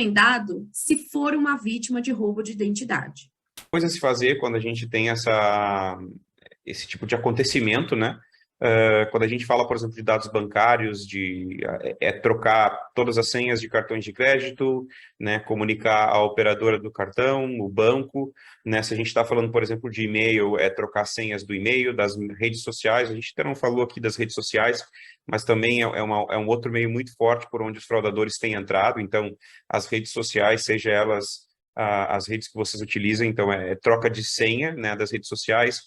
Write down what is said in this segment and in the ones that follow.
recomendado se for uma vítima de roubo de identidade? Coisa a se fazer quando a gente tem esse tipo de acontecimento, né? Quando a gente fala, por exemplo, de dados bancários, trocar todas as senhas de cartões de crédito, né? Comunicar a operadora do cartão, o banco, né? Se a gente está falando, por exemplo, de e-mail, trocar senhas do e-mail, das redes sociais. A gente até não falou aqui das redes sociais, mas também é um outro meio muito forte por onde os fraudadores têm entrado. Então, as redes sociais, seja elas as redes que vocês utilizam, então troca de senha, né, das redes sociais.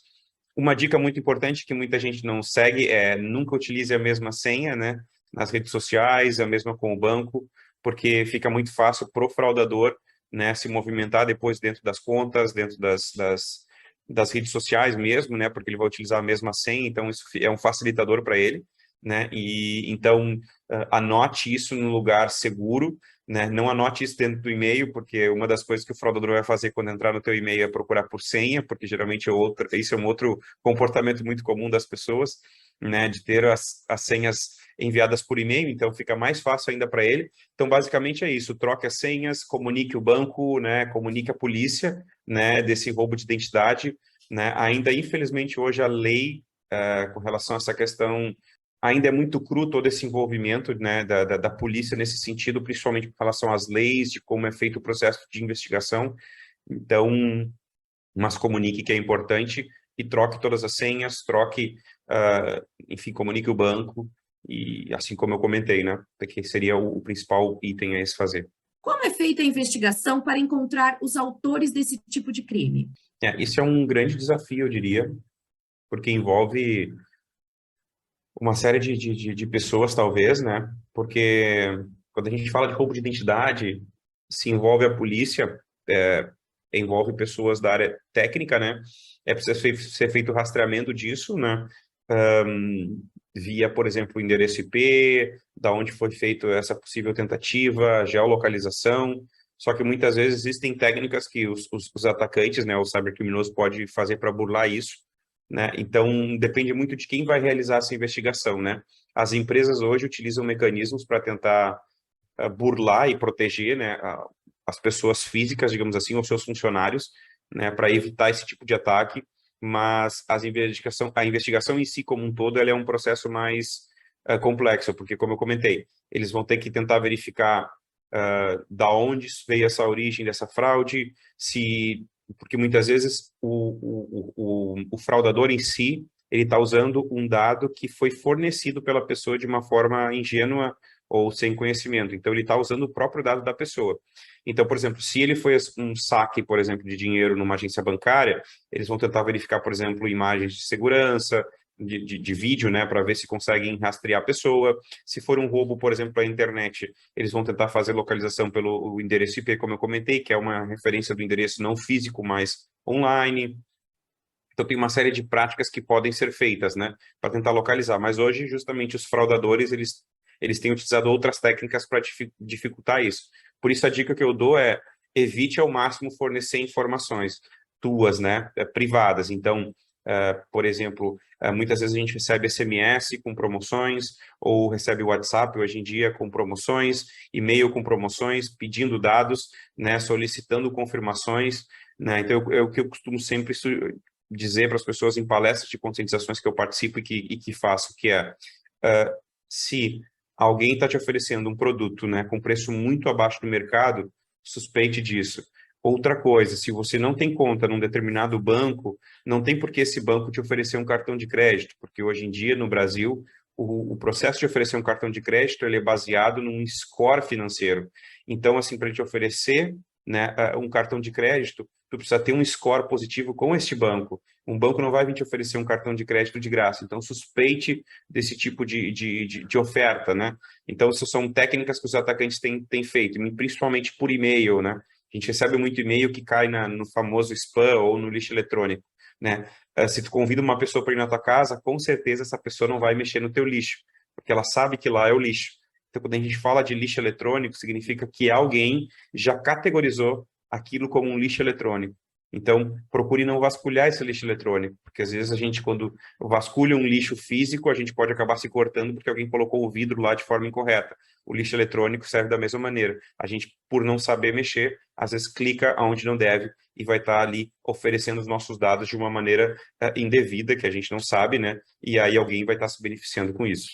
Uma dica muito importante que muita gente não segue é nunca utilize a mesma senha, né, nas redes sociais, a mesma com o banco, porque fica muito fácil para o fraudador, né, se movimentar depois dentro das contas, dentro das redes sociais mesmo, né, porque ele vai utilizar a mesma senha, então isso é um facilitador para ele, né, e então anote isso no lugar seguro, né? Não anote isso dentro do e-mail, porque uma das coisas que o fraudador vai fazer quando entrar no teu e-mail é procurar por senha, porque geralmente isso é um outro comportamento muito comum das pessoas, né? De ter as senhas enviadas por e-mail, então fica mais fácil ainda para ele. Então, basicamente é isso, troque as senhas, comunique o banco, né? Comunique a polícia, né? Desse roubo de identidade, né? Ainda, infelizmente, hoje a lei com relação a essa questão ainda é muito cru todo esse envolvimento, né, da polícia nesse sentido, principalmente com relação às leis, de como é feito o processo de investigação. Então, mas comunique que é importante e troque todas as senhas, enfim, comunique o banco, e assim como eu comentei, né, que seria o principal item a se fazer. Como é feita a investigação para encontrar os autores desse tipo de crime? Isso é um grande desafio, eu diria, porque envolve uma série de pessoas, talvez, né? Porque quando a gente fala de roubo de identidade, se envolve a polícia, envolve pessoas da área técnica, né? É preciso ser feito o rastreamento disso, né? Via, por exemplo, o endereço IP, da onde foi feita essa possível tentativa, geolocalização. Só que muitas vezes existem técnicas que os atacantes, né, o cybercriminoso pode fazer para burlar isso, né? Então, depende muito de quem vai realizar essa investigação, né? As empresas hoje utilizam mecanismos para tentar burlar e proteger, né, as pessoas físicas, digamos assim, ou seus funcionários, né, para evitar esse tipo de ataque, mas a investigação em si como um todo, ela é um processo mais complexo, porque, como eu comentei, eles vão ter que tentar verificar da onde veio essa origem dessa fraude, porque muitas vezes o fraudador em si, ele está usando um dado que foi fornecido pela pessoa de uma forma ingênua ou sem conhecimento. Então, ele está usando o próprio dado da pessoa. Então, por exemplo, se ele foi um saque, por exemplo, de dinheiro numa agência bancária, eles vão tentar verificar, por exemplo, imagens de segurança, de vídeo, né, para ver se conseguem rastrear a pessoa. Se for um roubo, por exemplo, à internet, eles vão tentar fazer localização pelo endereço IP, como eu comentei, que é uma referência do endereço não físico, mas online. Então, tem uma série de práticas que podem ser feitas, né, para tentar localizar. Mas hoje, justamente, os fraudadores, eles têm utilizado outras técnicas para dificultar isso. Por isso, a dica que eu dou é evite ao máximo fornecer informações tuas, né, privadas. Então, por exemplo, muitas vezes a gente recebe SMS com promoções, ou recebe WhatsApp hoje em dia com promoções, e-mail com promoções, pedindo dados, né, solicitando confirmações, né. Então, é o que eu costumo sempre dizer para as pessoas em palestras de conscientizações que eu participo e que faço, que é, se alguém está te oferecendo um produto, né, com preço muito abaixo do mercado, suspeite disso. Outra coisa, se você não tem conta num determinado banco, não tem por que esse banco te oferecer um cartão de crédito, porque hoje em dia, no Brasil, o processo de oferecer um cartão de crédito ele é baseado num score financeiro. Então, assim, para ele te oferecer, né, um cartão de crédito, tu precisa ter um score positivo com este banco. Um banco não vai vir te oferecer um cartão de crédito de graça. Então, suspeite desse tipo de oferta, né? Então, essas são técnicas que os atacantes têm feito, principalmente por e-mail, né? A gente recebe muito e-mail que cai no famoso spam ou no lixo eletrônico, né? Se tu convida uma pessoa para ir na tua casa, com certeza essa pessoa não vai mexer no teu lixo, porque ela sabe que lá é o lixo. Então, quando a gente fala de lixo eletrônico, significa que alguém já categorizou aquilo como um lixo eletrônico. Então, procure não vasculhar esse lixo eletrônico, porque às vezes a gente, quando vasculha um lixo físico, a gente pode acabar se cortando porque alguém colocou o vidro lá de forma incorreta. O lixo eletrônico serve da mesma maneira. A gente, por não saber mexer, às vezes clica onde não deve e vai estar ali oferecendo os nossos dados de uma maneira indevida, que a gente não sabe, né? E aí alguém vai estar se beneficiando com isso.